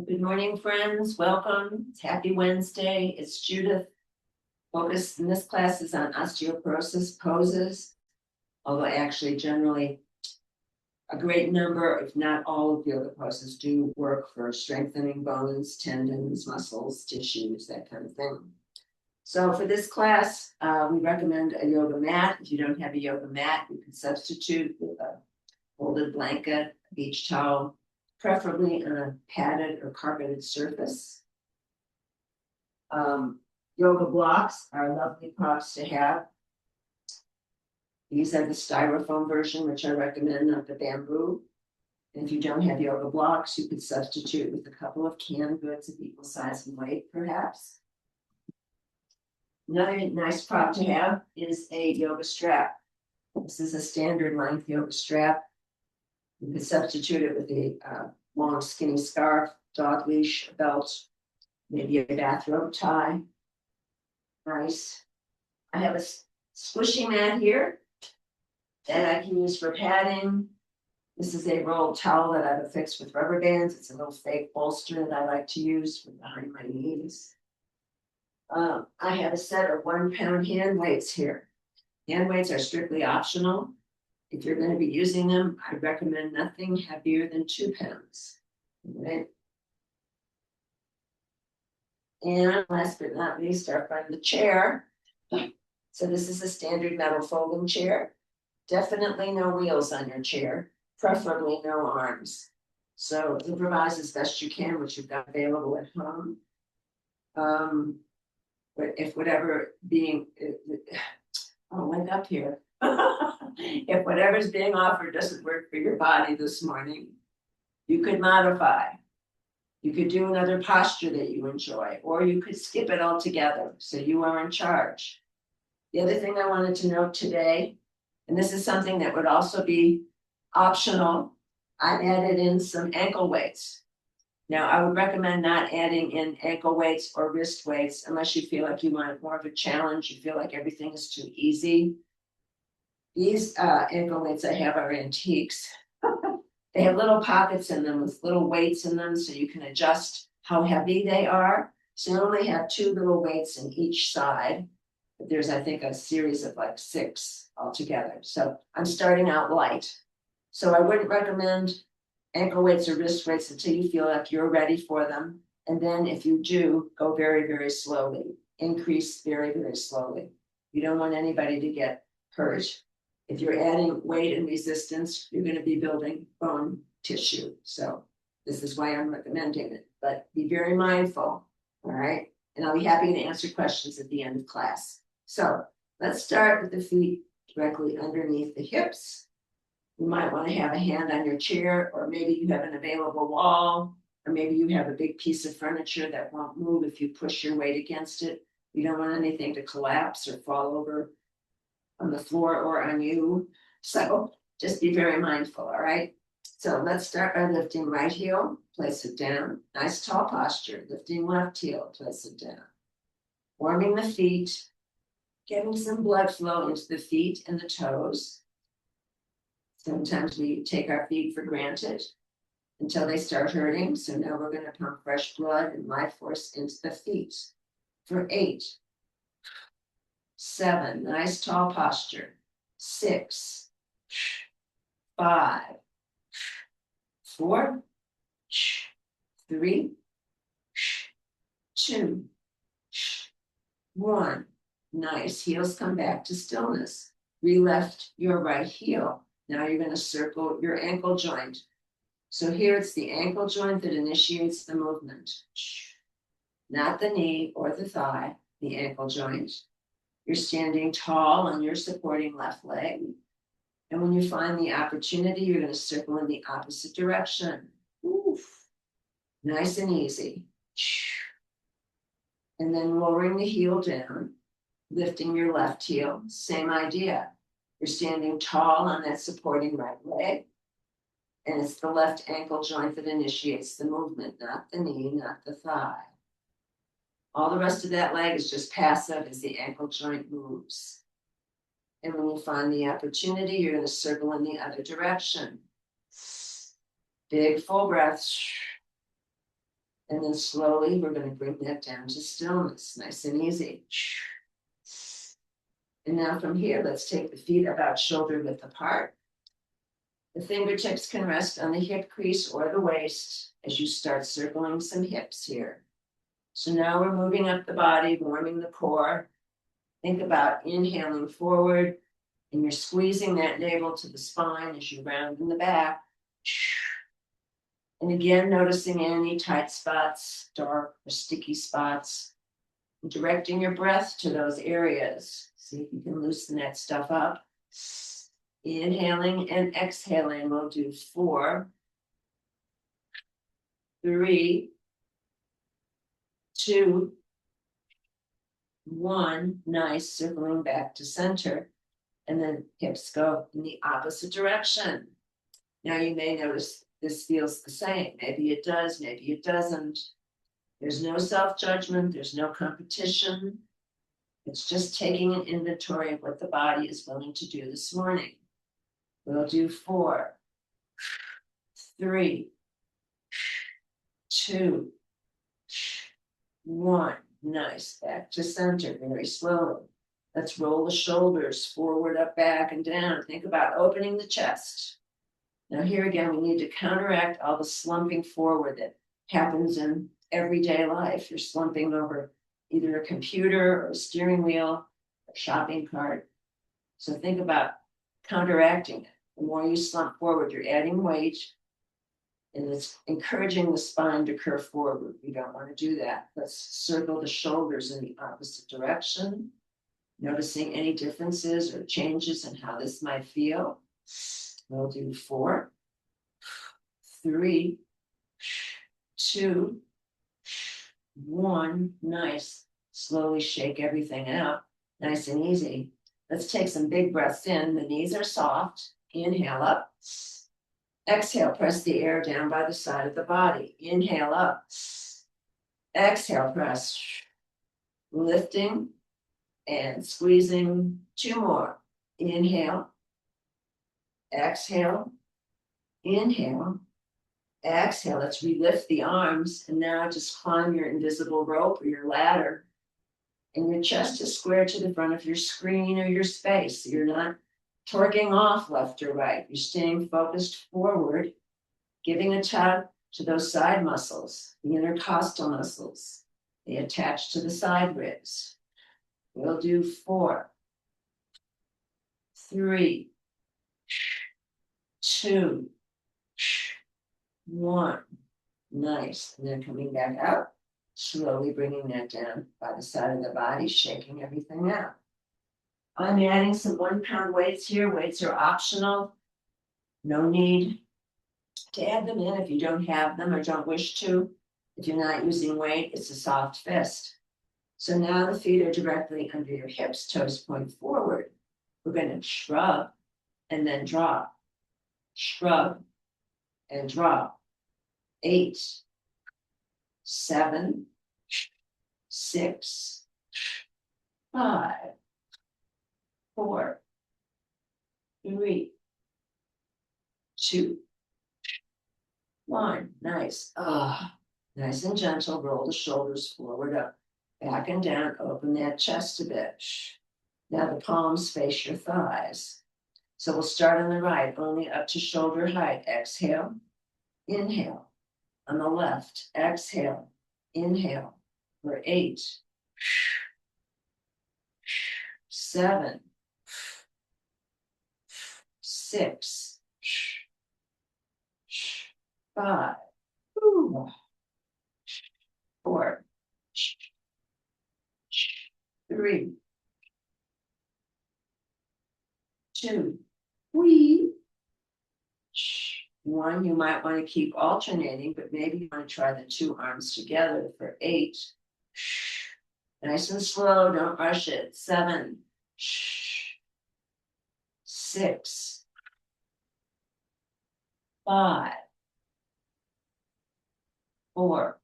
Good morning, friends. Welcome. It's Happy Wednesday. It's Judith. Focus in this class is on osteoporosis poses, although actually generally a great number, if not all of yoga poses do work for strengthening bones, tendons, muscles, tissues, that kind of thing. So for this class, we recommend a yoga mat. If you don't have a yoga mat, you can substitute with a folded blanket, a beach towel, preferably on a padded or carpeted surface. Yoga blocks are lovely props to have. These are the styrofoam version, which I recommend, not the bamboo. And if you don't have yoga blocks, you could substitute with a couple of canned goods of equal size and weight, perhaps. Another nice prop to have is a yoga strap. This is a standard length yoga strap. You could substitute it with a long skinny scarf, dog leash, belt, maybe a bathrobe tie. Nice. I have a squishy mat here that I can use for padding. This is a rolled towel that I've affixed with rubber bands. It's a little fake bolster that I like to use for behind my knees. I have a set of 1 pound hand weights here. Hand weights are strictly optional. If you're going to be using them, I recommend nothing heavier than 2 pounds. Right? And last but not least, our friend, the chair. So this is a standard metal folding chair. Definitely no wheels on your chair, preferably no arms. So improvise as best you can what you've got available at home. But if whatever being, I'll wake up here. If whatever's being offered doesn't work for your body this morning, you could modify. You could do another posture that you enjoy, or you could skip it altogether, so you are in charge. The other thing I wanted to note today, and this is something that would also be optional, I added in some ankle weights. Now, I would recommend not adding in ankle weights or wrist weights unless you feel like you want more of a challenge, you feel like everything is too easy. These ankle weights I have are antiques. They have little pockets in them with little weights in them so you can adjust how heavy they are. So you only have 2 little weights in each side. But there's, I think, a series of like 6 altogether. So I'm starting out light. So I wouldn't recommend ankle weights or wrist weights until you feel like you're ready for them. And then if you do, go very, very slowly. Increase very, very slowly. You don't want anybody to get hurt. If you're adding weight and resistance, you're going to be building bone tissue. So this is why I'm recommending it. But be very mindful, all right? And I'll be happy to answer questions at the end of class. So let's start with the feet directly underneath the hips. You might want to have a hand on your chair, or maybe you have an available wall, or maybe you have a big piece of furniture that won't move if you push your weight against it. You don't want anything to collapse or fall over on the floor or on you. So just be very mindful, all right? So let's start by lifting right heel, place it down. Nice tall posture. Lifting left heel, place it down. Warming the feet, getting some blood flow into the feet and the toes. Sometimes we take our feet for granted until they start hurting. So now we're going to pump fresh blood and life force into the feet. For 8, 7, nice tall posture. 6, 5, 4, 3, 2, 1. Nice. Heels come back to stillness. Re-left your right heel. Now you're going to circle your ankle joint. So here it's the ankle joint that initiates the movement. Not the knee or the thigh, the ankle joint. You're standing tall on your supporting left leg. And when you find the opportunity, you're going to circle in the opposite direction. Oof. Nice and easy. And then lowering the heel down, lifting your left heel. Same idea. You're standing tall on that supporting right leg. And it's the left ankle joint that initiates the movement, not the knee, not the thigh. All the rest of that leg is just passive as the ankle joint moves. And when you find the opportunity, you're going to circle in the other direction. Big full breath. And then slowly, we're going to bring that down to stillness, nice and easy. And now from here, let's take the feet about shoulder width apart. The fingertips can rest on the hip crease or the waist as you start circling some hips here. So now we're moving up the body, warming the core. Think about inhaling forward, and you're squeezing that navel to the spine as you round in the back. And again, noticing any tight spots, dark or sticky spots, and directing your breath to those areas. See if you can loosen that stuff up. Inhaling and exhaling, we'll do 4, 3, 2, 1. Nice, circling back to center. And then hips go in the opposite direction. Now you may notice this feels the same. Maybe it does, maybe it doesn't. There's no self-judgment, there's no competition. It's just taking an inventory of what the body is willing to do this morning. We'll do 4, 3, 2, 1. Nice. Back to center very slowly. Let's roll the shoulders forward, up, back, and down. Think about opening the chest. Now here again, we need to counteract all the slumping forward that happens in everyday life. You're slumping over either a computer or a steering wheel, a shopping cart. So think about counteracting it. The more you slump forward, you're adding weight, and it's encouraging the spine to curve forward. We don't want to do that. Let's circle the shoulders in the opposite direction, noticing any differences or changes in how this might feel. We'll do 4, 3, 2, 1. Nice. Slowly shake everything out. Nice and easy. Let's take some big breaths in. The knees are soft. Inhale up. Exhale, press the air down by the side of the body. Inhale up. Exhale, press. Lifting and squeezing. 2 more. Inhale. Exhale. Inhale. Exhale. Let's relift the arms. And now just climb your invisible rope or your ladder. And your chest is square to the front of your screen or your space. You're not torquing off left or right. You're staying focused forward, giving a tug to those side muscles, the intercostal muscles. They attach to the side ribs. We'll do 4, 3, 2, 1. Nice. And then coming back out, slowly bringing that down by the side of the body, shaking everything out. I'm adding some 1-pound weights here. Weights are optional. No need to add them in if you don't have them or don't wish to. If you're not using weight, it's a soft fist. So now the feet are directly under your hips, toes point forward. We're going to shrug and then drop. Shrug and drop. 8, 7, 6, 5, 4, 3, 2, 1. Nice. Nice and gentle. Roll the shoulders forward, up, back and down. Open that chest a bit. Now the palms face your thighs. So we'll start on the right, only up to shoulder height. Exhale. Inhale. On the left. Exhale. Inhale. For 8, 7, 6, 5, 4, 3, 2, 1. You might want to keep alternating, but maybe you want to try the 2 arms together for 8. Nice and slow, don't rush it. 7, 6, 5, 4,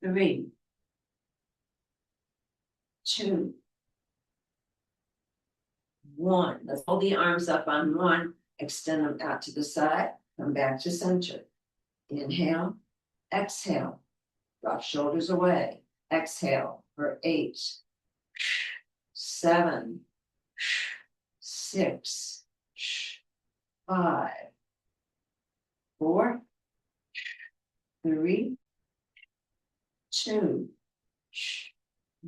3, 2, 1. Let's hold the arms up on 1, extend them out to the side, come back to center. Inhale, exhale, drop shoulders away. Exhale for 8, 7, 6, 5, 4, 3, 2,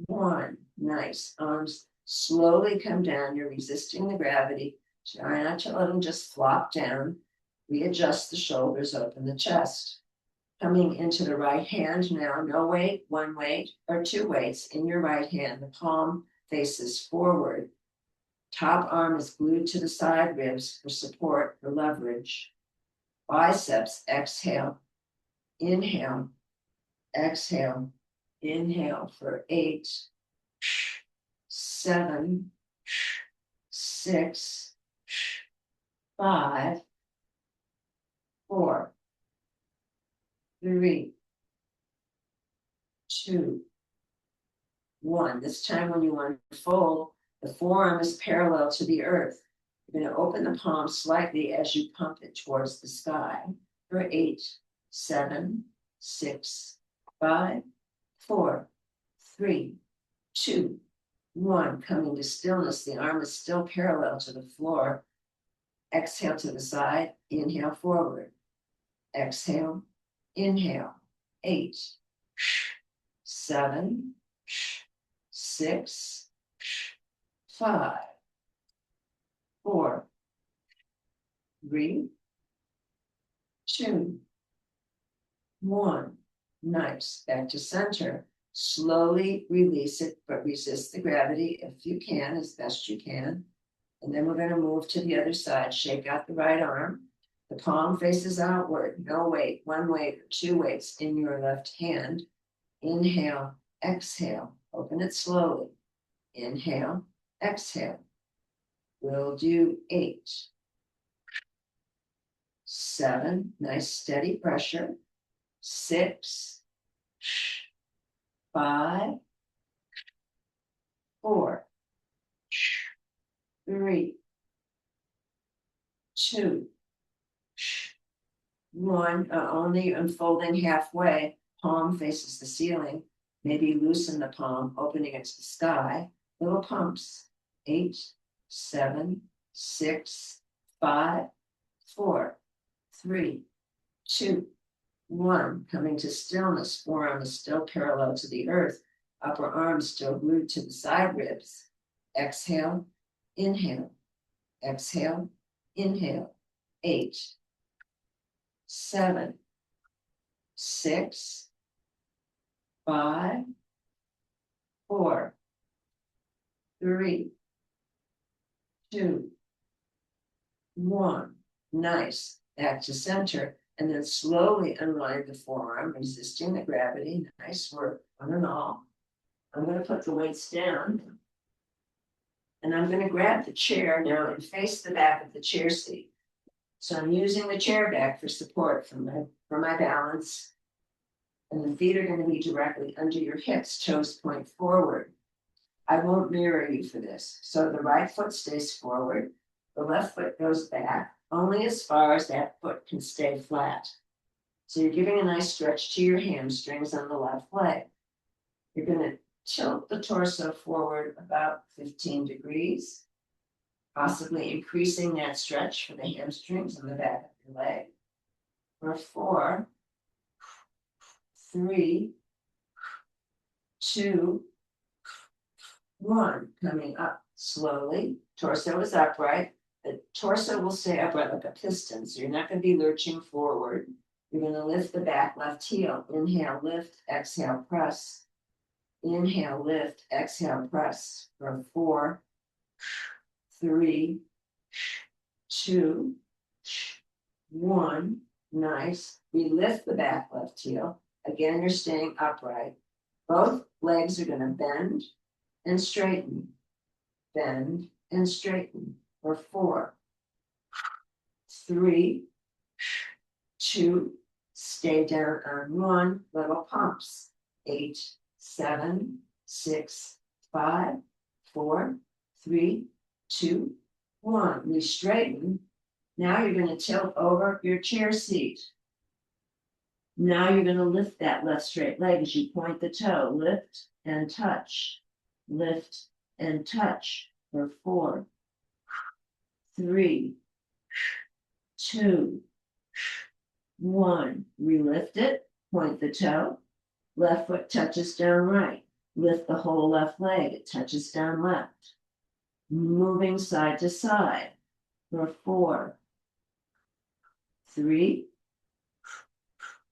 1. Nice. Arms slowly come down. You're resisting the gravity. Try not to let them just flop down. Readjust the shoulders, open the chest. Coming into the right hand now, no weight, one weight, or two weights in your right hand. The palm faces forward. Top arm is glued to the side ribs for support, for leverage. Biceps, exhale, inhale, exhale, inhale for 8, 7, 6, 5, 4, 3, 2, 1. This time when you unfold, the forearm is parallel to the earth. You're going to open the palm slightly as you pump it towards the sky for 8, 7, 6, 5, 4, 3, 2, 1. Coming to stillness. The arm is still parallel to the floor. Exhale to the side. Inhale forward. Exhale. Inhale. 8, 7, 6, 5, 4, 3, 2, 1. Nice. Back to center. Slowly release it, but resist the gravity if you can, as best you can. And then we're going to move to the other side. Shake out the right arm. The palm faces outward. No weight, one weight, or two weights in your left hand. Inhale, exhale. Open it slowly. Inhale, exhale. We'll do 8, 7. Nice steady pressure. 6, 5, 4, 3, 2, 1. Only unfolding halfway. Palm faces the ceiling. Maybe loosen the palm, opening it to the sky. Little pumps. 8, 7, 6, 5, 4, 3, 2, 1. Coming to stillness. Forearm is still parallel to the earth. Upper arm still glued to the side ribs. Exhale, inhale, exhale, inhale. 8, 7, 6, 5, 4, 3, 2, 1. Nice. Back to center. And then slowly unwind the forearm, resisting the gravity. Nice work, one and all. I'm going to put the weights down. And I'm going to grab the chair now and face the back of the chair seat. So I'm using the chair back for support for my balance. And the feet are going to be directly under your hips, toes point forward. I won't mirror you for this. So the right foot stays forward. The left foot goes back, only as far as that foot can stay flat. So you're giving a nice stretch to your hamstrings on the left leg. You're going to tilt the torso forward about 15 degrees, possibly increasing that stretch for the hamstrings and the back of your leg. For 4, 3, 2, 1. Coming up slowly. Torso is upright. The torso will stay upright like a piston, so you're not going to be lurching forward. You're going to lift the back left heel. Inhale, lift, exhale, press. Inhale, lift, exhale, press. For 4, 3, 2, 1. Nice. We lift the back left heel. Again, you're staying upright. Both legs are going to bend and straighten. Bend and straighten. For 4, 3, 2, stay down on 1, little pumps. 8, 7, 6, 5, 4, 3, 2, 1. We straighten. Now you're going to tilt over your chair seat. Now you're going to lift that left straight leg as you point the toe. Lift and touch. Lift and touch for 4, 3, 2, 1. Relift it. Point the toe. Left foot touches down right. Lift the whole left leg. It touches down left. Moving side to side for 4, 3,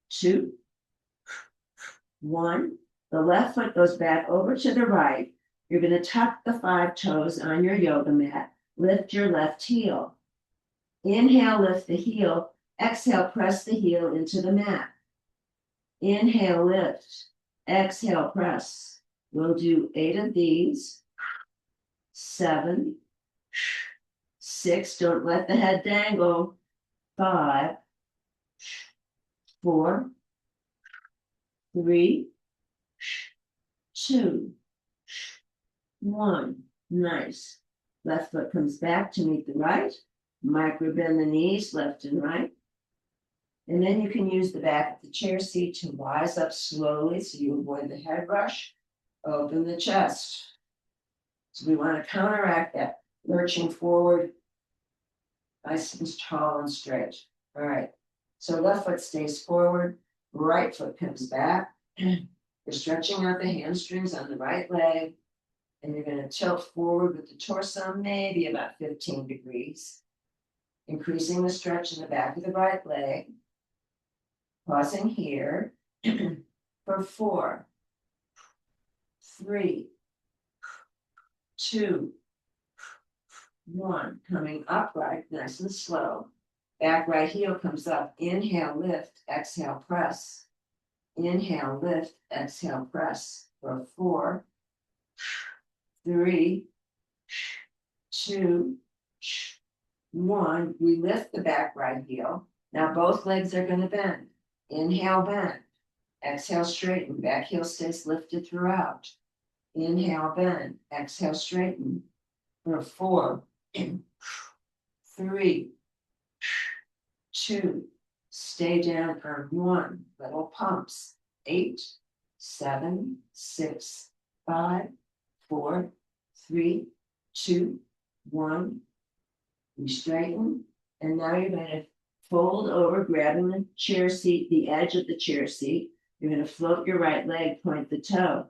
2, 1. The left foot goes back over to the right. You're going to tuck the 5 toes on your yoga mat. Lift your left heel. Inhale, lift the heel. Exhale, press the heel into the mat. Inhale, lift. Exhale, press. We'll do 8 of these. 7, 6. Don't let the head dangle. 5, 4, 3, 2, 1. Nice. Left foot comes back to meet the right. Micro bend the knees, left and right. And then you can use the back of the chair seat to rise up slowly so you avoid the head rush. Open the chest. So we want to counteract that lurching forward, nice and tall and straight. All right. So left foot stays forward, right foot comes back. You're stretching out the hamstrings on the right leg, and you're going to tilt forward with the torso, maybe about 15 degrees. Increasing the stretch in the back of the right leg. Pausing here for 4, 3, 2, 1. Coming upright, nice and slow. Back right heel comes up. Inhale, lift. Exhale, press. Inhale, lift. Exhale, press for 4, 3, 2, 1. We lift the back right heel. Now both legs are going to bend. Inhale, bend. Exhale, straighten. Back heel stays lifted throughout. Inhale, bend. Exhale, straighten for 4, 3, 2. Stay down for 1. Little pumps. 8, 7, 6, 5, 4, 3, 2, 1. You straighten, and now you're going to fold over, grabbing the chair seat, the edge of the chair seat. You're going to float your right leg, point the toe,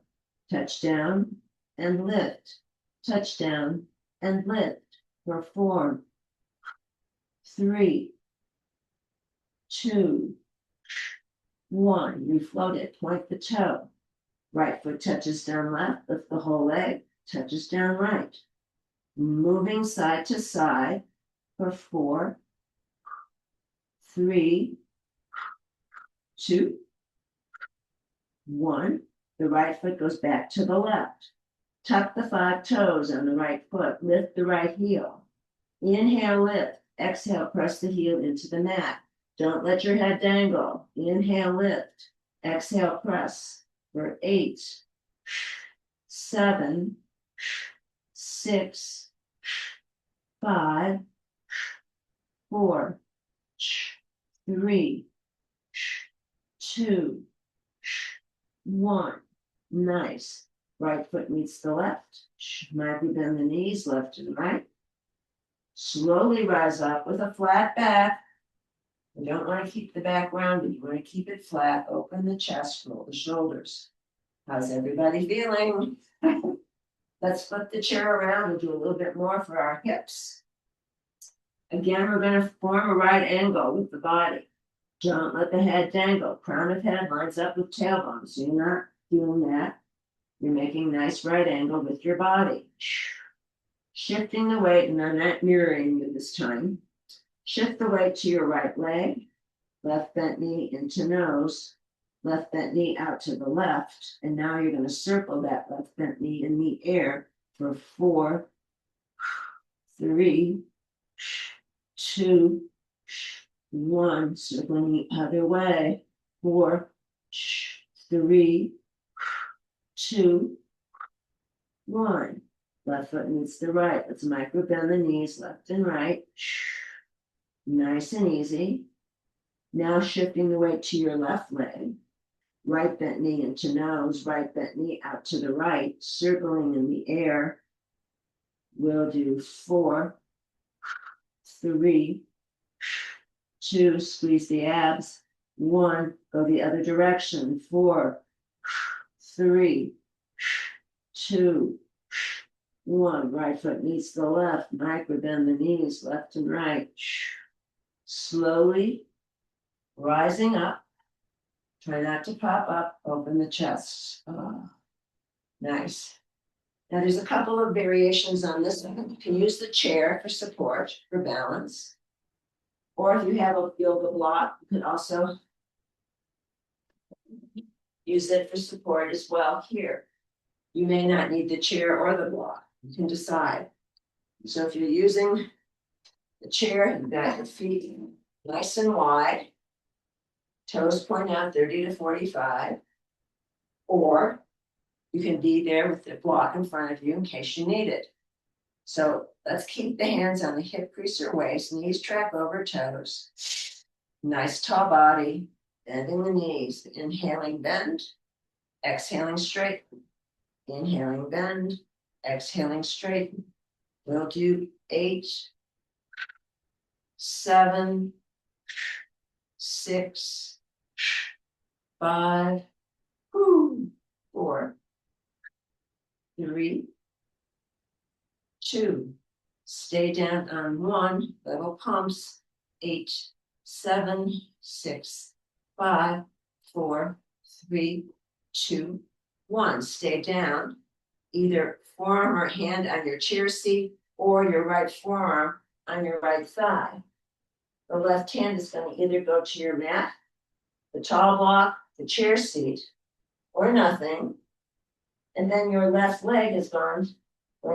touch down and lift, touch down and lift for 4, 3, 2, 1. Refloat it, point the toe. Right foot touches down left, lift the whole leg, touches down right. Moving side to side for 4, 3, 2, 1. The right foot goes back to the left. Tuck the 5 toes on the right foot. Lift the right heel. Inhale, lift. Exhale, press the heel into the mat. Don't let your head dangle. Inhale, lift. Exhale, press for 8, 7, 6, 5, 4, 3, 2, 1. Nice. Right foot meets the left. Micro bend the knees, left and right. Slowly rise up with a flat back. You don't want to keep the back rounded. You want to keep it flat. Open the chest, roll the shoulders. How's everybody feeling? Let's flip the chair around and do a little bit more for our hips. Again, we're going to form a right angle with the body. Don't let the head dangle. Crown of head lines up with tailbone. So you're not doing that. You're making a nice right angle with your body. Shifting the weight, and I'm not mirroring you this time. Shift the weight to your right leg. Left bent knee into nose. Left bent knee out to the left. And now you're going to circle that left bent knee in the air for 4, 3, 2, 1. Circling the other way. 4, 3, 2, 1. Left foot meets the right. Let's micro bend the knees left and right. Nice and easy. Now shifting the weight to your left leg. Right bent knee into nose, right bent knee out to the right, circling in the air. We'll do 4, 3, 2, squeeze the abs. 1, go the other direction. 4, 3, 2, 1. Right foot meets the left. Micro bend the knees left and right. Slowly rising up. Try not to pop up. Open the chest. Nice. Now there's a couple of variations on this one. You can use the chair for support, for balance. Or if you have a yoga block, you can also use it for support as well here. You may not need the chair or the block. You can decide. So if you're using the chair, you've got your feet nice and wide. Toes point out 30 to 45. Or you can be there with the block in front of you in case you need it. So let's keep the hands on the hip crease or waist, knees track over toes. Nice tall body, bending the knees, inhaling, bend, exhaling, straighten. Inhaling, bend, exhaling, straighten. We'll do 8, 7, 6, 5, 4, 3, 2. Stay down on 1, level pumps. 8, 7, 6, 5, 4, 3, 2, 1. Stay down. Either forearm or hand on your chair seat or your right forearm on your right thigh. The left hand is going to either go to your mat, the tall block, the chair seat, or nothing. And then your left leg is going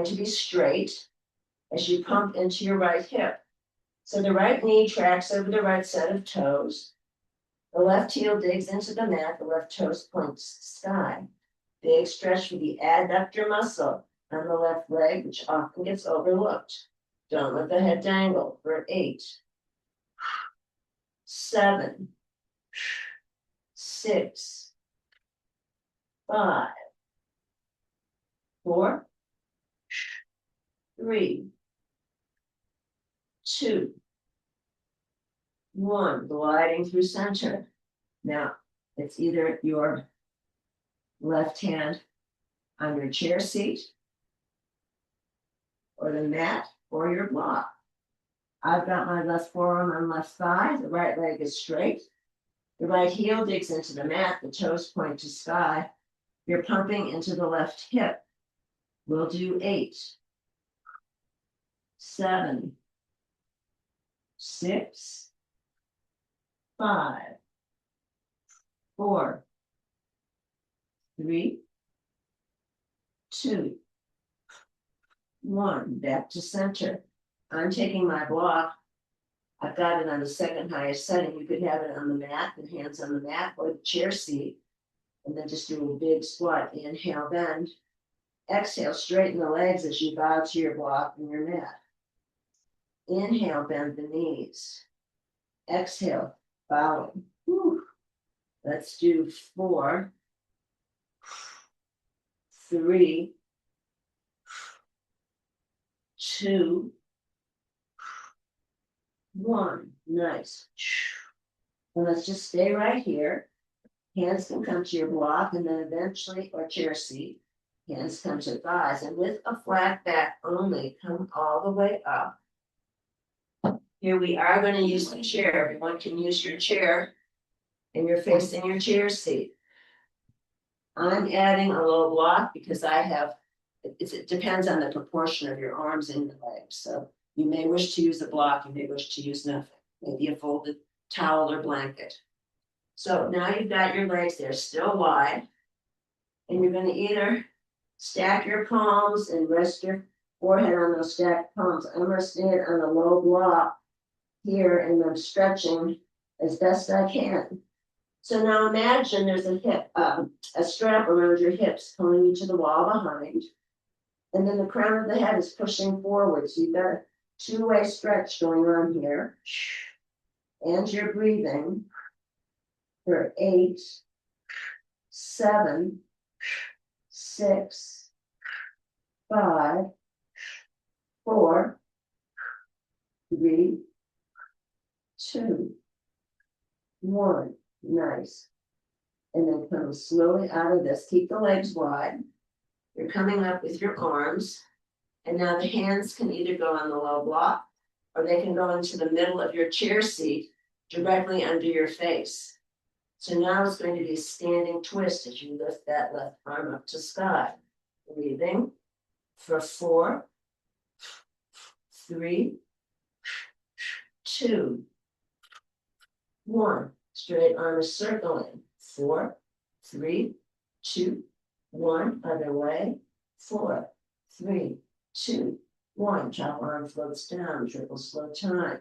to be straight as you pump into your right hip. So the right knee tracks over the right set of toes. The left heel digs into the mat, the left toes points to the sky. Big stretch for the adductor muscle on the left leg, which often gets overlooked. Don't let the head dangle for 8, 7, 6, 5, 4, 3, 2, 1. Gliding through center. Now, it's either your left hand on your chair seat or the mat or your block. I've got my left forearm on left thigh. The right leg is straight. The right heel digs into the mat. The toes point to sky. You're pumping into the left hip. We'll do 8, 7, 6, 5, 4, 3, 2, 1. Back to center. I'm taking my block. I've got it on the second highest setting. You could have it on the mat, the hands on the mat or the chair seat. And then just do a big squat. Inhale, bend. Exhale, straighten the legs as you bow to your block and your mat. Inhale, bend the knees. Exhale, bowing. Whew. Let's do 4, 3, 2, 1. Nice. And let's just stay right here. Hands can come to your block and then eventually, or chair seat, hands come to thighs. And with a flat back only, come all the way up. Here we are going to use the chair. Everyone can use your chair and you're facing your chair seat. I'm adding a low block because I have, it depends on the proportion of your arms and your legs. So you may wish to use a block, you may wish to use nothing, maybe a folded towel or blanket. So now you've got your legs there still wide, and you're going to either stack your palms and rest your forehead on those stacked palms. I'm resting it on a low block here, and I'm stretching as best I can. So now imagine there's a strap around your hips pulling you to the wall behind, and then the crown of the head is pushing forward. So you've got a two-way stretch going on here. And you're breathing for 8, 7, 6, 5, 4, 3, 2, 1. Nice. And then come slowly out of this. Keep the legs wide. You're coming up with your arms. And now the hands can either go on the low block or they can go into the middle of your chair seat directly under your face. So now it's going to be a standing twist as you lift that left arm up to sky. Breathing for 4, 3, 2, 1. Straight arm is circling. 4, 3, 2, 1. Other way. 4, 3, 2, 1. Top arm floats down. Triple slow time.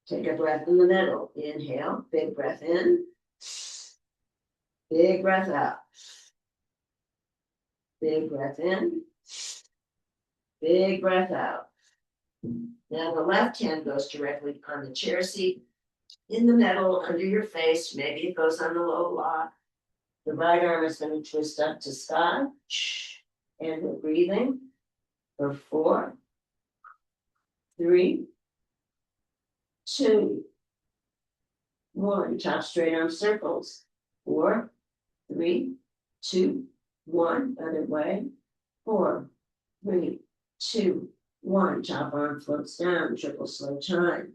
Take a breath in the middle. Inhale. Big breath in. Big breath out. Big breath in. Big breath out. Now the left hand goes directly on the chair seat. In the middle, under your face. Maybe it goes on the low block. The right arm is going to twist up to sky. And we're breathing for 4, 3, 2, 1. Top straight arm circles. 4, 3, 2, 1. Other way. 4, 3, 2, 1. Top arm floats down. Triple slow time.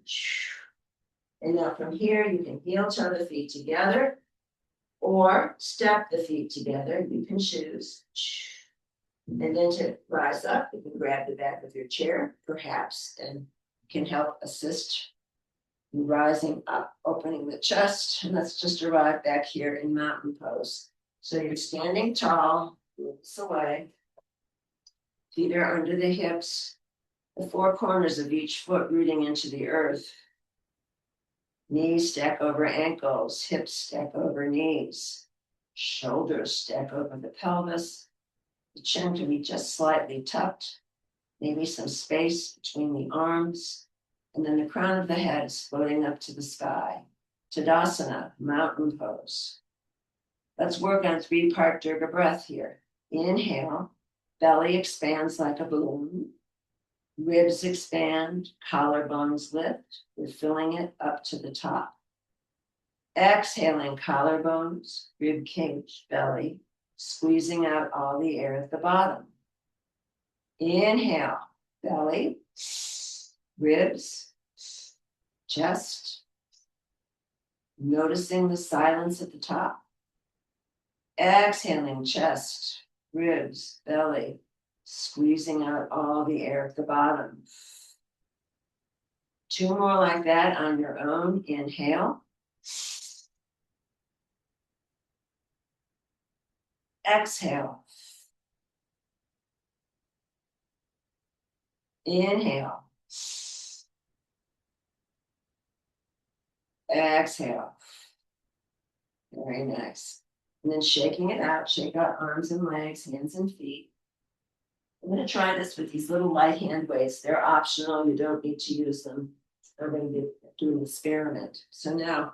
And now from here, you can heel toe the feet together or step the feet together. You can choose. And then to rise up, you can grab the back of your chair, perhaps, and can help assist you rising up, opening the chest. And let's just arrive back here in mountain pose. So you're standing tall, roots away. Feet are under the hips, the 4 corners of each foot rooting into the earth. Knees stack over ankles, hips stack over knees, shoulders stack over the pelvis. The chin can be just slightly tucked, maybe some space between the arms, and then the crown of the head is floating up to the sky. Tadasana, mountain pose. Let's work on 3-part Durga breath here. Inhale, belly expands like a balloon. Ribs expand, collarbones lift. We're filling it up to the top. Exhaling, collarbones, rib cage, belly, squeezing out all the air at the bottom. Inhale, belly, ribs, chest. Noticing the silence at the top. Exhaling, chest, ribs, belly, squeezing out all the air at the bottom. 2 more like that on your own. Inhale. Exhale. Inhale. Exhale. Very nice. And then shaking it out, shake out arms and legs, hands and feet. I'm going to try this with these little light hand weights. They're optional. You don't need to use them. I'm going to be doing an experiment. So now,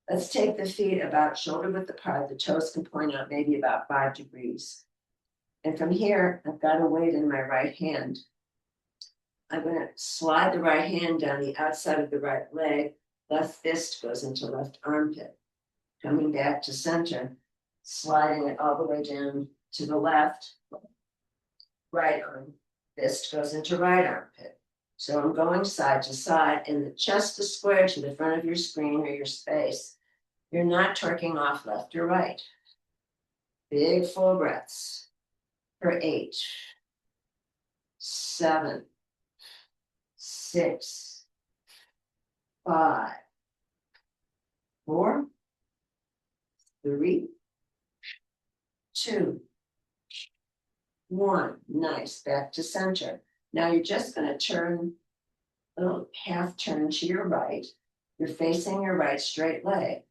let's take the feet about shoulder width apart. The toes can point out maybe about 5 degrees. And from here, I've got a weight in my right hand. I'm going to slide the right hand down the outside of the right leg. Left fist goes into left armpit. Coming back to center, sliding it all the way down to the left. Right arm, fist goes into right armpit. So I'm going side to side, and the chest is square to the front of your screen or your space. You're not torquing off left or right. Big full breaths for 8, 7, 6, 5, 4, 3, 2, 1. Nice. Back to center. Now you're just going to turn a little half turn to your right. You're facing your right straight leg.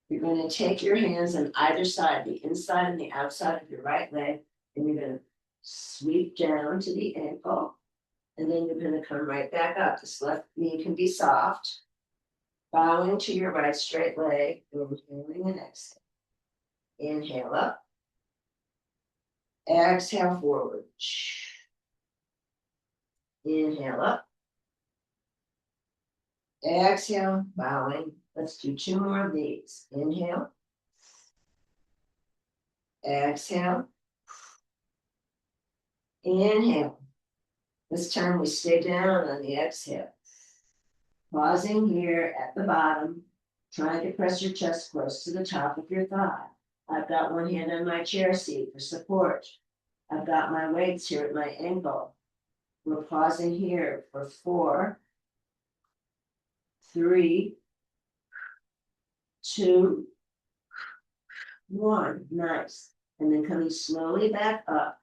You're going to take your hands on either side, the inside and the outside of your right leg, and you're going to sweep down to the ankle And then you're going to come right back up. This left knee can be soft. Bowing to your right straight leg, inhaling and exhaling. Inhale up. Exhale forward. Inhale up. Exhale, bowing. Let's do 2 more of these. Inhale. Exhale. Inhale. This time we stay down on the exhale. Pausing here at the bottom, trying to press your chest close to the top of your thigh. I've got one hand on my chair seat for support. I've got my weights here at my ankle. We're pausing here for 4, 3, 2, 1. Nice. And then coming slowly back up,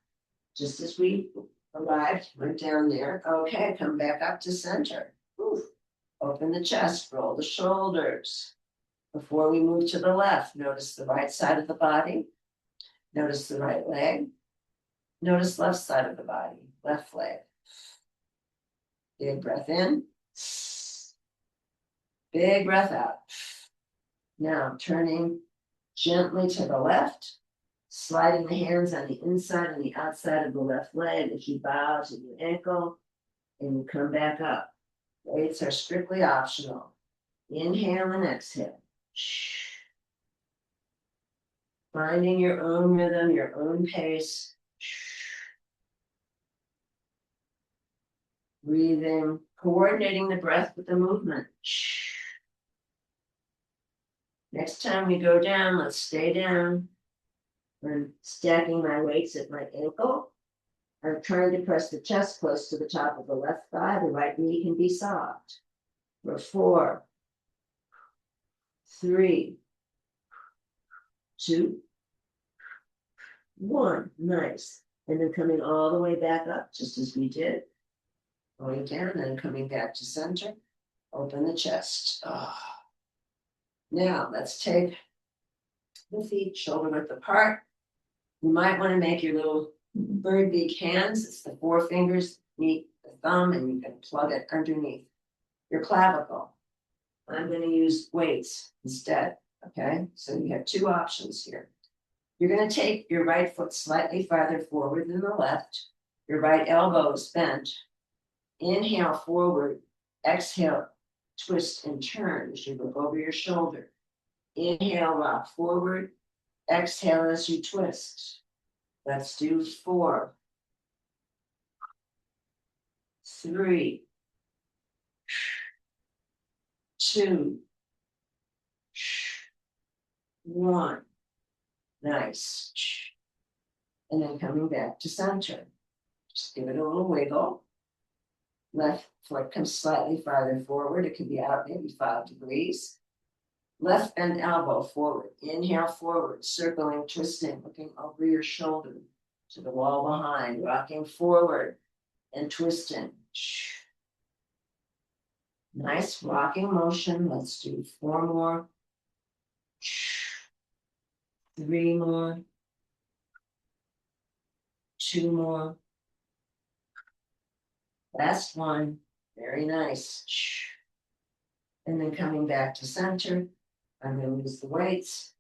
just as we arrived, went down there. Okay, come back up to center. Ooh. Open the chest, roll the shoulders. Before we move to the left, notice the right side of the body. Notice the right leg. Notice left side of the body, left leg. Big breath in. Big breath out. Now turning gently to the left, sliding the hands on the inside and the outside of the left leg as you bow to the ankle and you come back up. Weights are strictly optional. Inhale and exhale. Finding your own rhythm, your own pace. Breathing, coordinating the breath with the movement. Next time we go down, let's stay down. I'm stacking my weights at my ankle. I'm trying to press the chest close to the top of the left thigh. The right knee can be soft. For 4, 3, 2, 1. Nice. And then coming all the way back up, just as we did. Going down and coming back to center. Open the chest. Now let's take the feet shoulder width apart. You might want to make your little bird beak hands. It's the 4 fingers meet the thumb, and you can plug it underneath your clavicle. I'm going to use weights instead. Okay, so you have 2 options here. You're going to take your right foot slightly farther forward than the left. Your right elbow is bent. Inhale forward. Exhale, twist and turn as you look over your shoulder. Inhale, rock forward. Exhale as you twist. Let's do 4, 3, 2, 1. Nice. And then coming back to center. Just give it a little wiggle. Left foot comes slightly farther forward. It can be out maybe 5 degrees. Left bend elbow forward. Inhale forward, circling, twisting, looking over your shoulder to the wall behind, rocking forward and twisting. Nice rocking motion. Let's do 4 more. 3 more. 2 more. Last one. Very nice. And then coming back to center. I'm going to use the weights.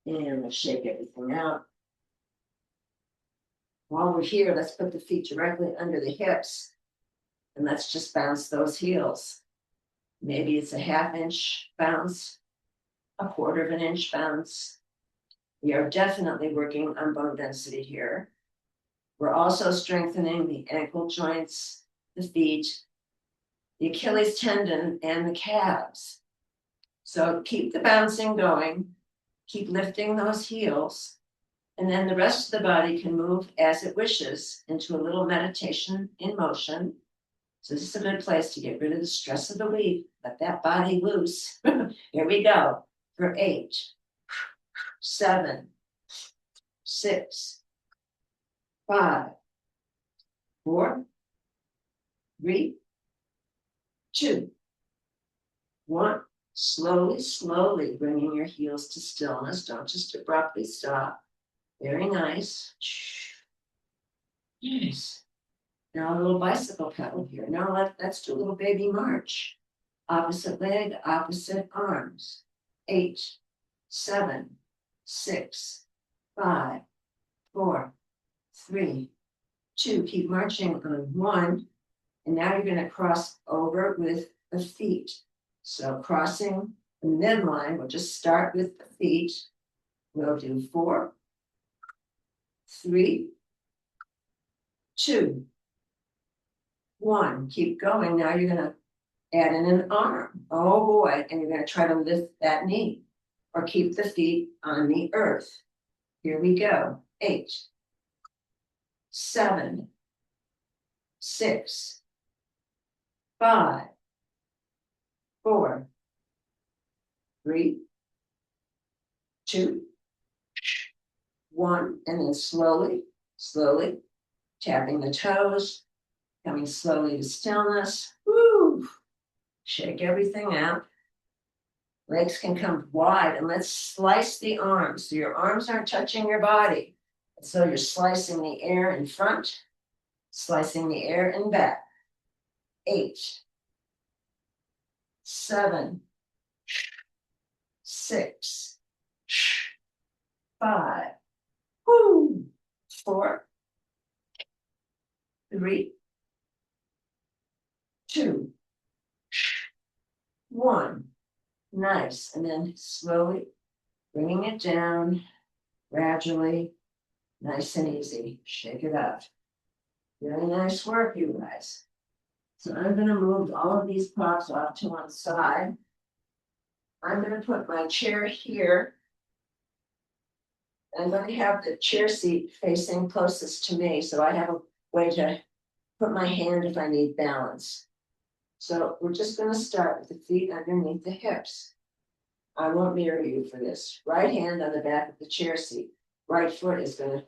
And let's shake everything out. While we're here, let's put the feet directly under the hips. And let's just bounce those heels. Maybe it's a 1/2 inch bounce, a 1/4 of an inch bounce. We are definitely working on bone density here. We're also strengthening the ankle joints, the feet, the Achilles tendon, and the calves. So keep the bouncing going, keep lifting those heels, and then the rest of the body can move as it wishes into a little meditation in motion. So this is a good place to get rid of the stress of the week. Let that body loose. Here we go. For 8, 7, 6, 5, 4, 3, 2, 1. Slowly, slowly bringing your heels to stillness. Don't just abruptly stop. Very nice. Yes. Now a little bicycle pedal here. Now let's do a little baby march. Opposite leg, opposite arms. 8, 7, 6, 5, 4, 3, 2. Keep marching on 1. And now you're going to cross over with the feet. So crossing the midline, we'll just start with the feet. We'll do 4, 3, 2, 1. Keep going. Now you're going to add in an arm. Oh boy. And you're going to try to lift that knee or keep the feet on the earth. Here we go. 8, 7, 6, 5, 4, 3, 2, 1. And then slowly tapping the toes, coming slowly to stillness. Woo! Shake everything out. Legs can come wide, and let's slice the arms. So your arms aren't touching your body. So you're slicing the air in front, slicing the air in back. 8, 7, 6, 5, 4, 3, 2, 1. Nice. And then slowly bringing it down, gradually, nice and easy. Shake it up. Very nice work, you guys. So I'm going to move all of these props off to one side. I'm going to put my chair here. I'm going to have the chair seat facing closest to me, so I have a way to put my hand if I need balance. So we're just going to start with the feet underneath the hips. I won't mirror you for this. Right hand on the back of the chair seat. Right foot is going to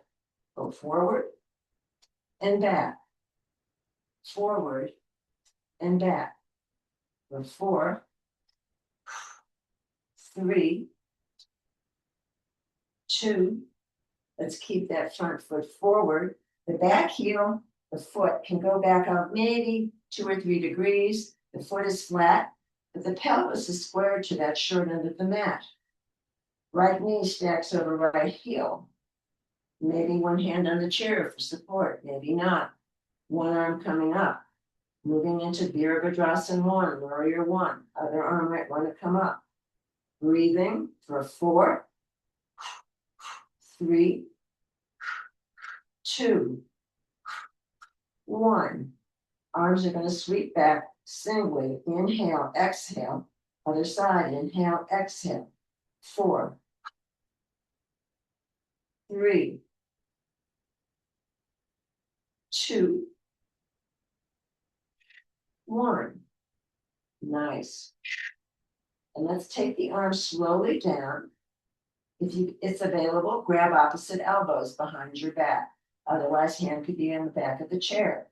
go forward and back. Forward and back. For 4, 3, 2. Let's keep that front foot forward. The back heel, the foot can go back up maybe 2 or 3 degrees. The foot is flat, but the pelvis is squared to that short end of the mat. Right knee stacks over right heel. Maybe one hand on the chair for support, maybe not. One arm coming up. Moving into Virabhadrasana 1, Warrior 1. Other arm might want to come up. Breathing for 4, 3, 2, 1. Arms are going to sweep back singly. Inhale, exhale. Other side, inhale, exhale. 4, 3, 2, 1. Nice. And let's take the arms slowly down. If it's available, grab opposite elbows behind your back. Otherwise, hand could be in the back of the chair.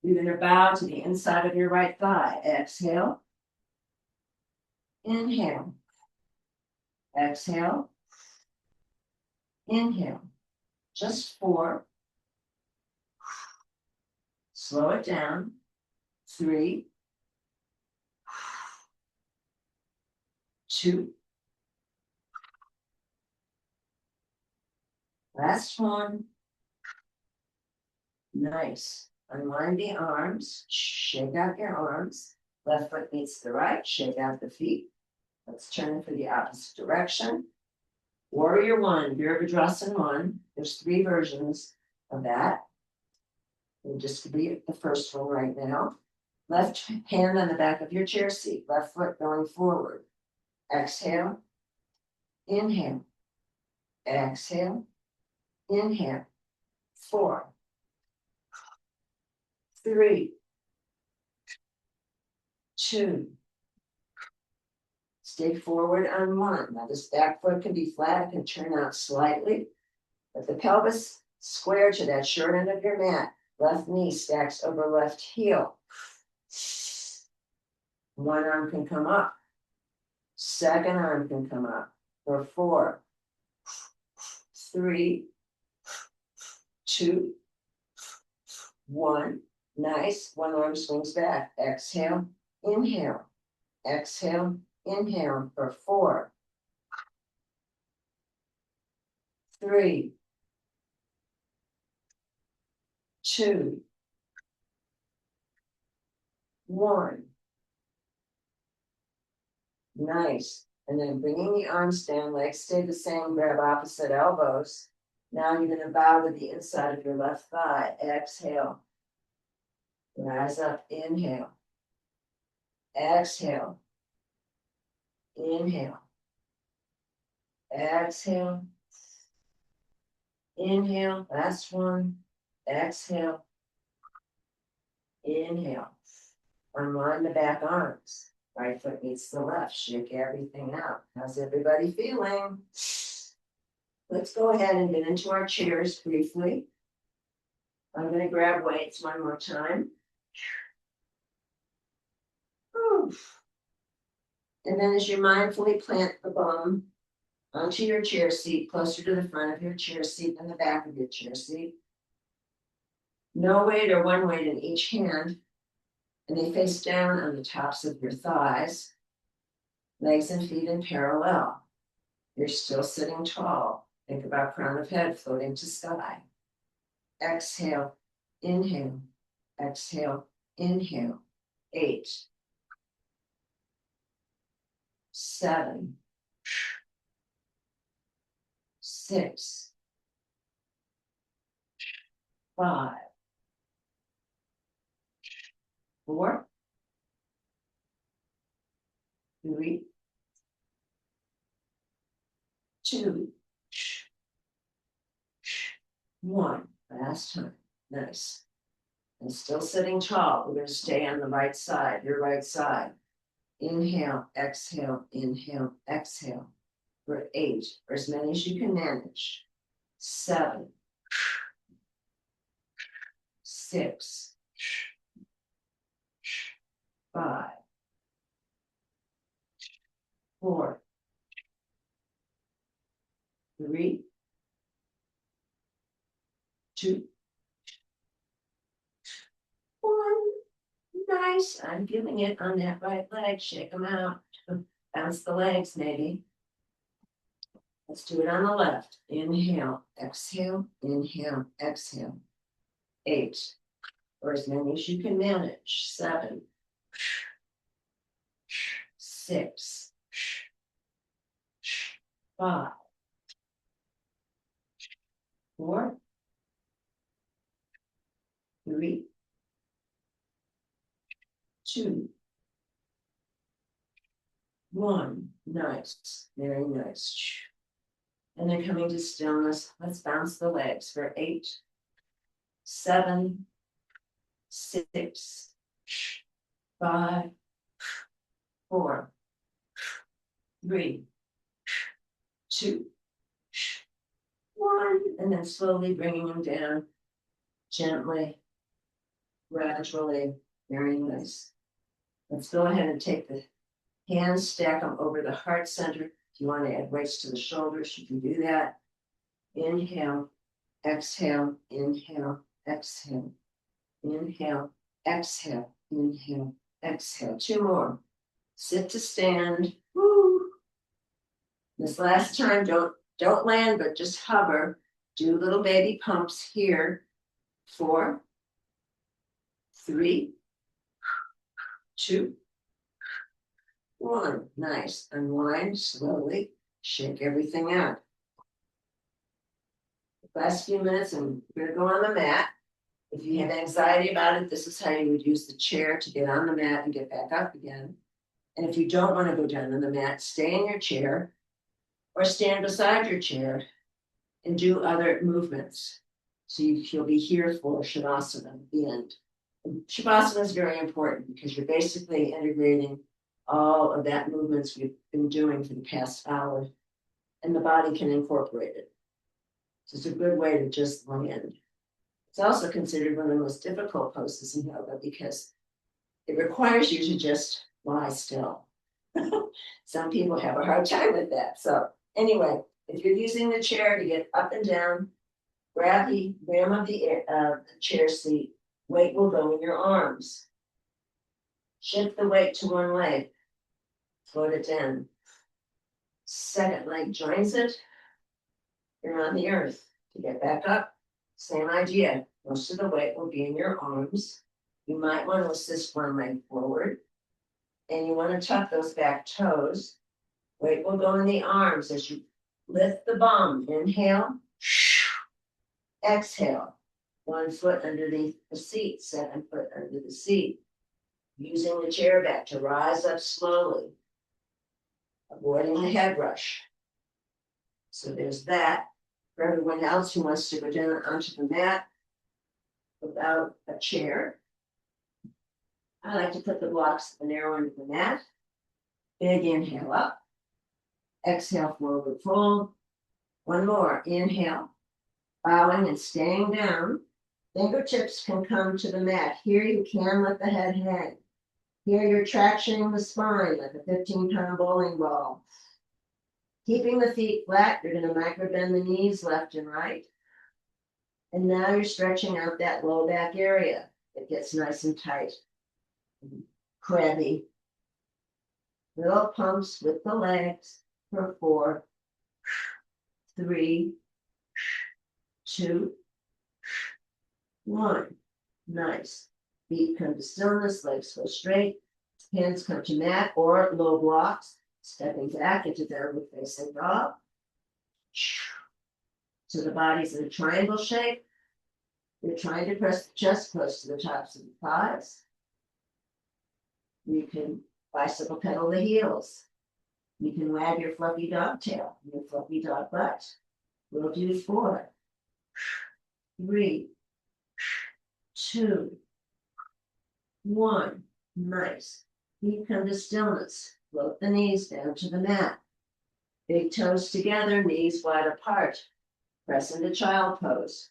You're going to bow to the inside of your right thigh. Exhale. Inhale. Exhale. Inhale. Just 4. Slow it down. 3, 2. Last one. Nice. Unwind the arms. Shake out your arms. Left foot meets the right. Shake out the feet. Let's turn for the opposite direction. Warrior 1, Virabhadrasana 1. There's 3 versions of that. We'll just be the first one right now. Left hand on the back of your chair seat. Left foot going forward. Exhale. Inhale. Exhale. Inhale. 4, 3, 2. Stay forward on 1. Now this back foot can be flat, it can turn out slightly, but the pelvis square to that short end of your mat. Left knee stacks over left heel. One arm can come up. Second arm can come up. For 4, 3, 2, 1. Nice. One arm swings back. Exhale, inhale. Exhale, inhale for 4, 3, 2, 1. Nice. And then bringing the arms down, legs stay the same, grab opposite elbows. Now you're going to bow to the inside of your left thigh. Exhale. Rise up, inhale. Exhale. Inhale. Exhale. Inhale. Last one. Exhale. Inhale. Unwind the back arms. Right foot meets the left. Shake everything out. How's everybody feeling? Let's go ahead and get into our chairs briefly. I'm going to grab weights one more time. Oof. And then as you mindfully plant the bum onto your chair seat, closer to the front of your chair seat than the back of your chair seat. No weight or one weight in each hand. And they face down on the tops of your thighs, legs and feet in parallel. You're still sitting tall. Think about crown of head floating to sky. Exhale, inhale, exhale, inhale. 8, 7, 6, 5, 4, 3, 2, 1. Last time. Nice. And still sitting tall. We're going to stay on the right side, your right side. Inhale, exhale, inhale, exhale. For 8, or as many as you can manage. 7, 6, 5, 4, 3, 2, 1. Nice. I'm giving it on that right leg. Shake them out. Bounce the legs, maybe. Let's do it on the left. Inhale, exhale, inhale, exhale. 8, or as many as you can manage. 7, 6, 5, 4, 3, 2, 1. Nice. Very nice. And then coming to stillness, let's bounce the legs for 8, 7, 6, 5, 4, 3, 2, 1. And then slowly bringing them down, gently, gradually. Very nice. Let's go ahead and take the hands, stack them over the heart center. If you want to add weights to the shoulders, you can do that. Inhale, exhale, inhale, exhale, inhale, exhale, inhale, exhale. 2 more. Sit to stand. Woo. This last time, don't land, but just hover. Do little baby pumps here. 4, 3, 2, 1. Nice. Unwind slowly. Shake everything out. Last few minutes, and we're going to go on the mat. If you have anxiety about it, this is how you would use the chair to get on the mat and get back up again. And if you don't want to go down on the mat, stay in your chair or stand beside your chair and do other movements. So you'll be here for Shavasana at the end. And Shavasana is very important because you're basically integrating all of that movements we've been doing for the past hour, and the body can incorporate it. So it's a good way to just land. It's also considered one of the most difficult poses in yoga because it requires you to just lie still. Some people have a hard time with that. So anyway, if you're using the chair to get up and down, grab the rim of the chair seat Weight will go in your arms. Shift the weight to one leg. Float it in. Second leg joins it. You're on the earth. To get back up, same idea. Most of the weight will be in your arms. You might want to assist one leg forward. And you want to tuck those back toes. Weight will go in the arms as you lift the bum. Inhale. Exhale. 1 foot underneath the seat, 7 foot under the seat. Using the chair back to rise up slowly. Avoiding a head rush. So there's that. For everyone else who wants to go down onto the mat without a chair, I like to put the blocks at the narrow end of the mat. Big inhale up. Exhale, forward fold. One more. Inhale. Bowing and staying down. Fingertips can come to the mat. Here you can let the head hang. Here you're tractioning the spine like a 15-pound bowling ball. Keeping the feet flat, you're going to micro bend the knees left and right. And now you're stretching out that low back area. It gets nice and tight. Crabby. Little pumps with the legs for 4, 3, 2, 1. Nice. Feet come to stillness, legs go straight. Hands come to mat or low blocks. Stepping back into downward facing dog. So the body's in a triangle shape. You're trying to press the chest close to the tops of the thighs. You can bicycle pedal the heels. You can wag your fluffy dog tail, your fluffy dog butt. We'll do 4, 3, 2, 1. Nice. Feet come to stillness. Float the knees down to the mat. Big toes together, knees wide apart. Press into child pose.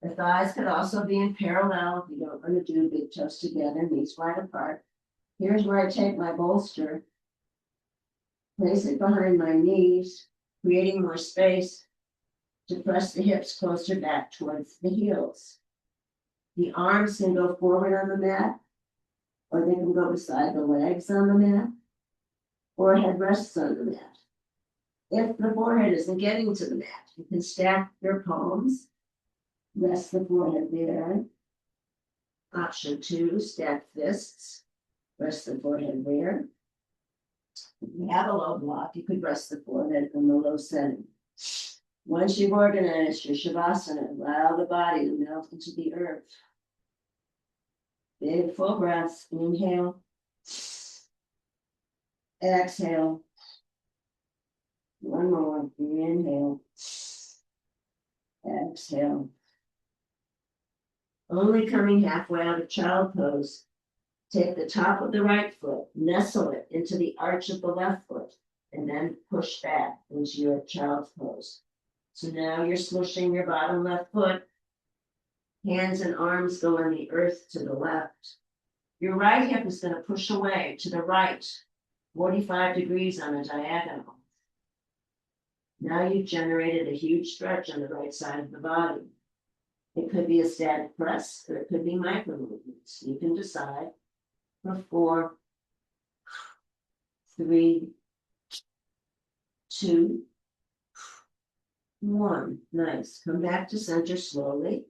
The thighs could also be in parallel if you don't want to do big toes together, knees wide apart. Here's where I take my bolster, place it behind my knees, creating more space to press the hips closer back towards the heels. The arms can go forward on the mat, or they can go beside the legs on the mat, or head rests on the mat. If the forehead isn't getting to the mat, you can stack your palms, rest the forehead there. Option 2, stack fists, rest the forehead there. If you have a low block, you could rest the forehead in the low setting. Once you've organized your Shavasana, allow the body to melt into the earth. Big full breaths. Inhale. Exhale. One more. Inhale. Exhale. Only coming halfway out of child pose. Take the top of the right foot, nestle it into the arch of the left foot, and then push back into your child's pose. So now you're smushing your bottom left foot. Hands and arms go on the earth to the left. Your right hip is going to push away to the right, 45 degrees on a diagonal. Now you've generated a huge stretch on the right side of the body. It could be a static press, or it could be micro movements. You can decide. For 4, 3, 2, 1. Nice. Come back to center slowly,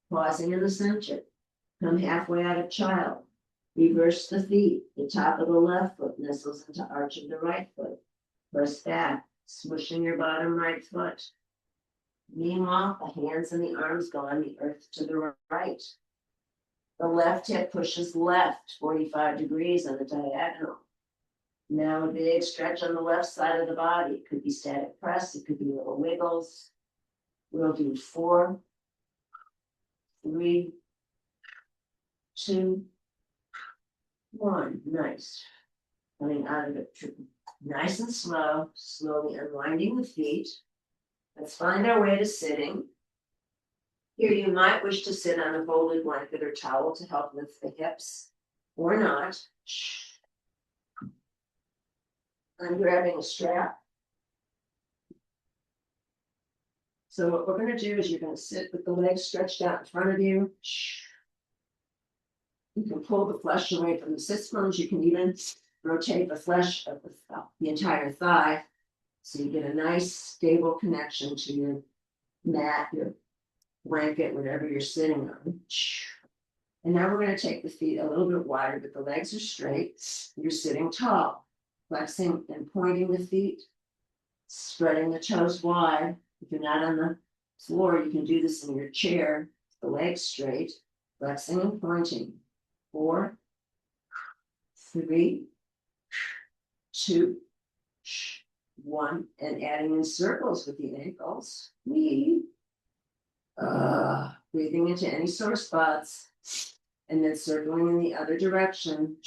pausing in the center. Come halfway out of child. Reverse the feet. The top of the left foot nestles into arch of the right foot. Press back, smushing your bottom right foot. Meanwhile, the hands and the arms go on the earth to the right. The left hip pushes left, 45 degrees on the diagonal. Now a big stretch on the left side of the body. It could be static press. It could be little wiggles. We'll do 4, 3, 2, 1. Nice. Coming out of it nice and slow, slowly unwinding the feet. Let's find our way to sitting. Here you might wish to sit on a folded blanket or towel to help lift the hips, or not. I'm grabbing a strap. So what we're going to do is you're going to sit with the legs stretched out in front of you. You can pull the flesh away from the sits bones. You can even rotate the flesh of the entire thigh. So you get a nice stable connection to your mat, your blanket, whatever you're sitting on. And now we're going to take the feet a little bit wider, but the legs are straight. You're sitting tall, flexing and pointing the feet, spreading the toes wide. If you're not on the floor, you can do this in your chair, the legs straight, flexing and pointing. 4, 3, 2, 1, and adding in circles with the ankles. Breathing into any sore spots, and then circling in the other direction.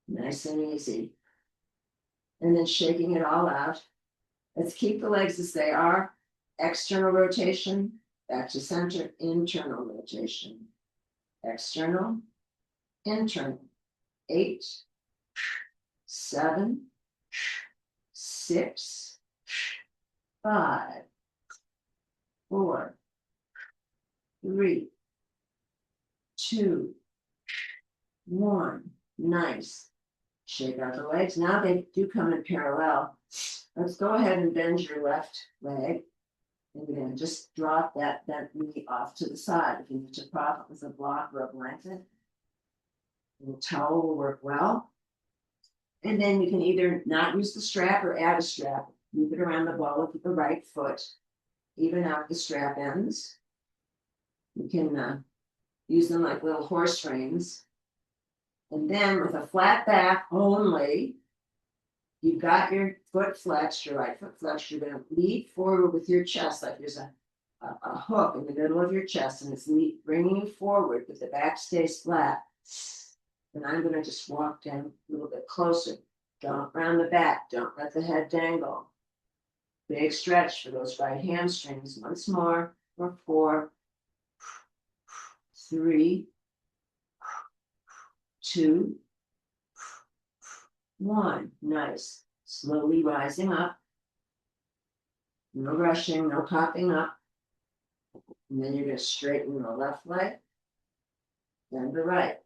Nice and easy. And then shaking it all out. Let's keep the legs as they are. External rotation, back to center, internal rotation. External, internal. 8, 7, 6, 5, 4, 3, 2, 1. Nice. Shake out the legs. Now they do come in parallel. Let's go ahead and bend your left leg. And we're going to just drop that bent knee off to the side. If you need to prop it with a block or a blanket, a towel will work well. And then you can either not use the strap or add a strap. Move it around the ball with the right foot. Even out the strap ends. You can use them like little horse reins. And then with a flat back only, you've got your foot flexed, your right foot flexed. You're going to lead forward with your chest like there's a hook in the middle of your chest, and it's bringing you forward, but the back stays flat. And I'm going to just walk down a little bit closer. Don't round the back. Don't let the head dangle. Big stretch for those right hamstrings. Once more for 4, 3, 2, 1. Nice. Slowly rising up. No rushing, no popping up. And then you're going to straighten the left leg, then the right.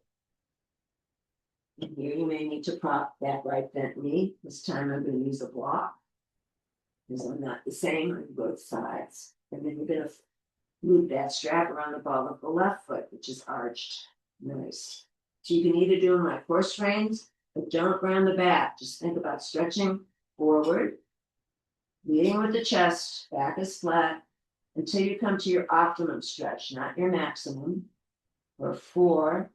And here you may need to prop that right bent knee. This time I'm going to use a block, because I'm not the same on both sides. And then you're going to loop that strap around the ball of the left foot, which is arched. Nice. So you can either do them like horse reins, but don't round the back. Just think about stretching forward, leading with the chest, back is flat, until you come to your optimum stretch, not your maximum. For 4,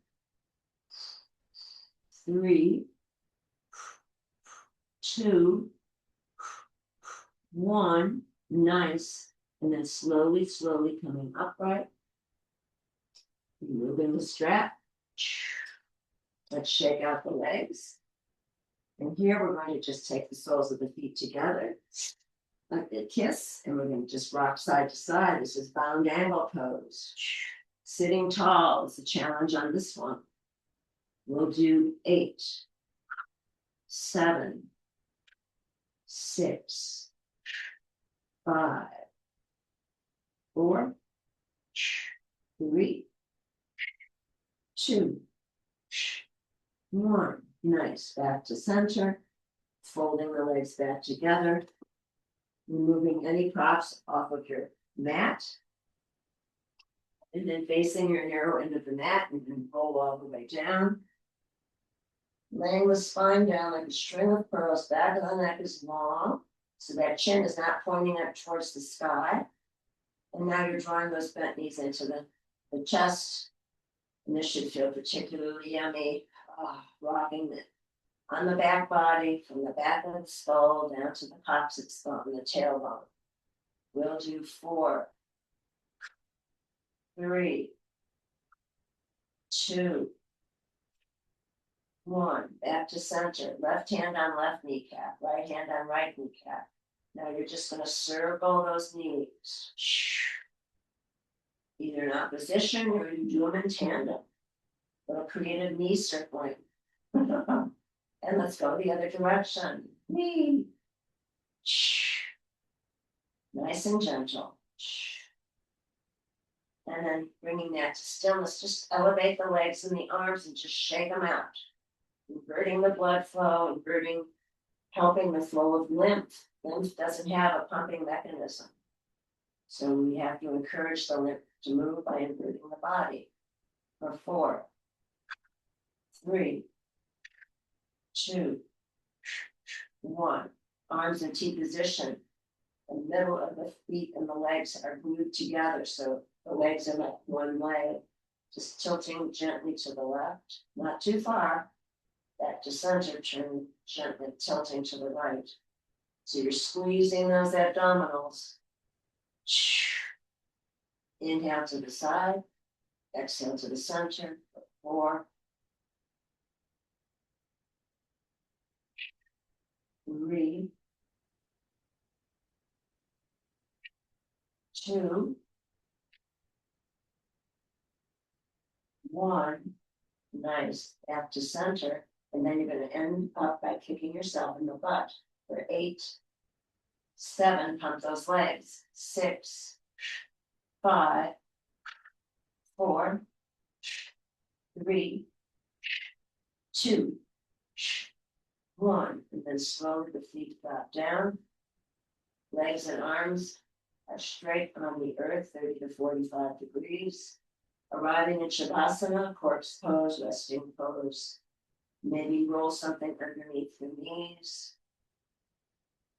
3, 2, 1. Nice. And then slowly, slowly coming upright. Moving the strap. Let's shake out the legs. And here we're going to just take the soles of the feet together, like a kiss, and we're going to just rock side to side. This is bound angle pose. Sitting tall is a challenge on this one. We'll do 8, 7, 6, 5, 4, 3, 2, 1. Nice. Back to center. Folding the legs back together. Removing any props off of your mat. And then facing your narrow end of the mat, and then roll all the way down. Laying the spine down like a string of pearls. Back of the neck is long, so that chin is not pointing up towards the sky. And now you're drawing those bent knees into the chest. And this should feel particularly yummy. Rocking it on the back body, from the back of the skull down to the coccyx bone, the tailbone. We'll do 4, 3, 2, 1. Back to center. Left hand on left kneecap, right hand on right kneecap. Now you're just going to circle those knees. Either in opposition or you do them in tandem. Little creative knee circling. And let's go the other direction. Knee. Nice and gentle. And then bringing that to stillness, just elevate the legs and the arms and just shake them out. Inverting the blood flow, helping the flow of lymph. Lymph doesn't have a pumping mechanism. So we have to encourage the lymph to move by inverting the body. For 4, 3, 2, 1. Arms in T position. The middle of the feet and the legs are glued together. So the legs are like one leg, just tilting gently to the left, not too far. Back to center, turn gently tilting to the right. So you're squeezing those abdominals. Inhale to the side, exhale to the center. 4, 3, 2, 1. Nice. Back to center. And then you're going to end up by kicking yourself in the butt. For 8, 7, pump those legs. 6, 5, 4, 3, 2, 1. And then slowly the feet drop down. Legs and arms are straight on the earth, 30 to 45 degrees. Arriving in Shavasana, corpse pose, resting pose. Maybe roll something underneath the knees.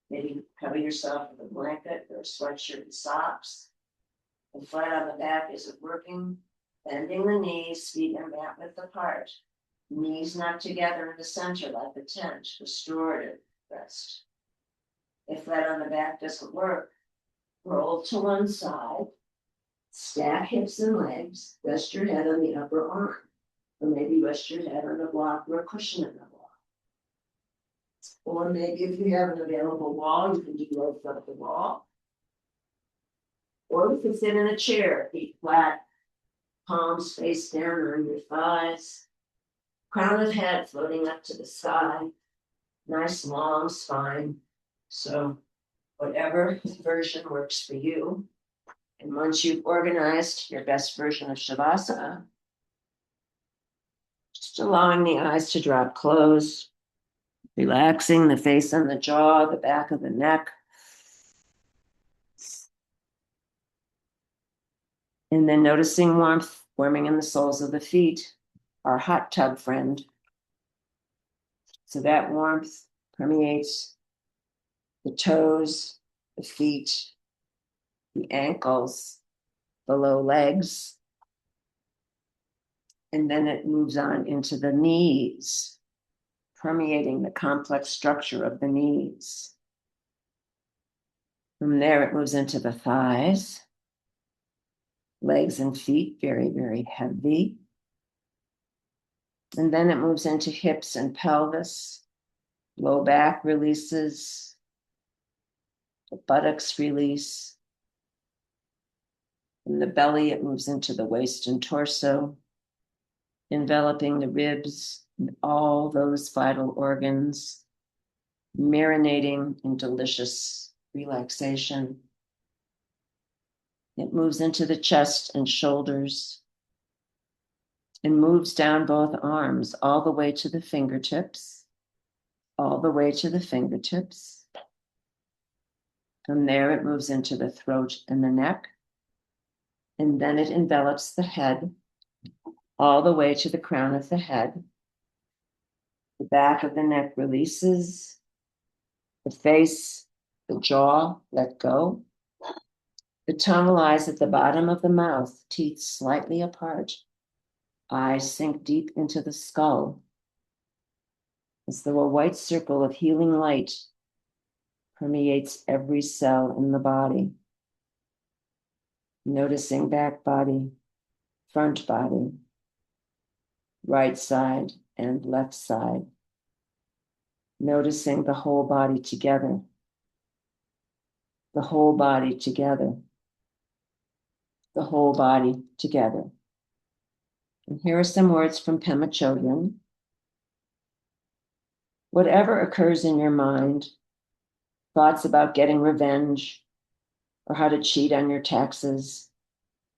Maybe cover yourself with a blanket or a sweatshirt and socks. And flat on the back isn't working. Bending the knees, feet and mat width apart. Knees not together in the center like the tent, restorative rest. If flat on the back doesn't work, roll to one side. Stack hips and legs. Rest your head on the upper arm. Or maybe rest your head on a block or a cushion in the block. Or maybe if you have an available wall, you can do low front the wall. Or you can sit in a chair, feet flat, palms face down on your thighs. Crown of head floating up to the sky. Nice long spine. So whatever version works for you. And once you've organized your best version of Shavasana, just allowing the eyes to drop closed, relaxing the face and the jaw, the back of the neck. And then noticing warmth forming in the soles of the feet, our hot tub friend. So that warmth permeates the toes, the feet, the ankles, the low legs, and then it moves on into the knees, permeating the complex structure of the knees. From there, it moves into the thighs, legs and feet, very, very heavy. And then it moves into hips and pelvis, low back releases, the buttocks release. From the belly, it moves into the waist and torso, enveloping the ribs and all those vital organs, marinating in delicious relaxation. It moves into the chest and shoulders and moves down both arms all the way to the fingertips, all the way to the fingertips. From there, it moves into the throat and the neck, and then it envelops the head all the way to the crown of the head. The back of the neck releases, the face, the jaw let go. The tongue lies at the bottom of the mouth, teeth slightly apart. Eyes sink deep into the skull, as though a white circle of healing light permeates every cell in the body. Noticing back body, front body, right side and left side. Noticing the whole body together, the whole body together, the whole body together. And here are some words from Pema Chodron. Whatever occurs in your mind, thoughts about getting revenge or how to cheat on your taxes,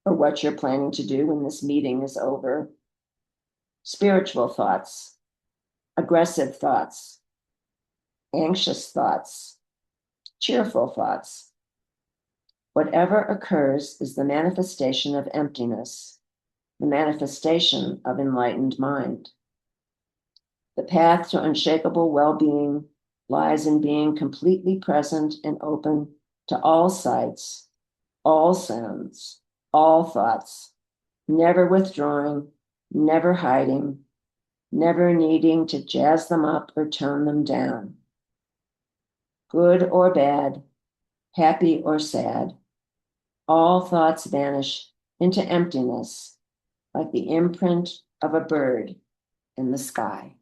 or what you're planning to do when this meeting is over. Spiritual thoughts, aggressive thoughts, anxious thoughts, cheerful thoughts. Whatever occurs is the manifestation of emptiness, the manifestation of enlightened mind. The path to unshakable well-being lies in being completely present and open to all sights, all sounds, all thoughts, never withdrawing, never hiding, never needing to jazz them up or tone them down. Good or bad, happy or sad, all thoughts vanish into emptiness like the imprint of a bird in the sky.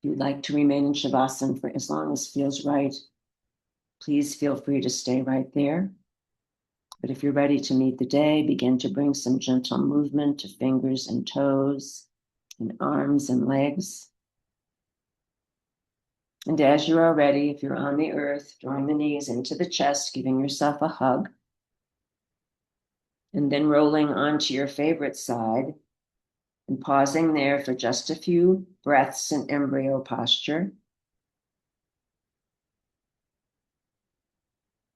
If you'd like to remain in Shavasana for as long as feels right, please feel free to stay right there. But if you're ready to meet the day, begin to bring some gentle movement to fingers and toes and arms and legs. And as you are ready, if you're on the earth, drawing the knees into the chest, giving yourself a hug, and then rolling onto your favorite side and pausing there for just a few breaths in embryo posture.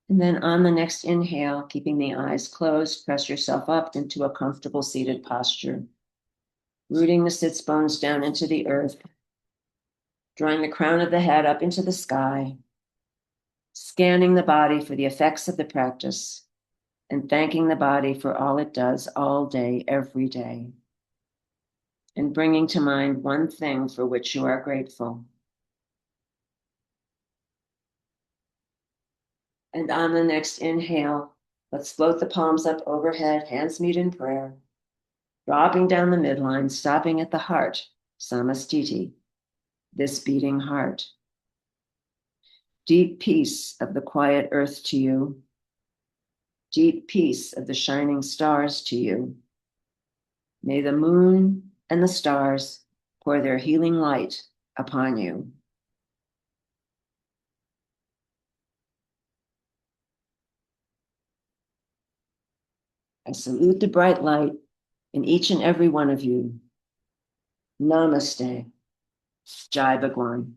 And then on the next inhale, keeping the eyes closed, press yourself up into a comfortable seated posture, rooting the sits bones down into the earth, drawing the crown of the head up into the sky, scanning the body for the effects of the practice, and thanking the body for all it does all day, every day, and bringing to mind one thing for which you are grateful. And on the next inhale, let's float the palms up overhead, hands meet in prayer, dropping down the midline, stopping at the heart, samastiti, this beating heart. Deep peace of the quiet earth to you. Deep peace of the shining stars to you. May the moon and the stars pour their healing light upon you. I salute the bright light in each and every one of you. Namaste. Jai Bhagwan.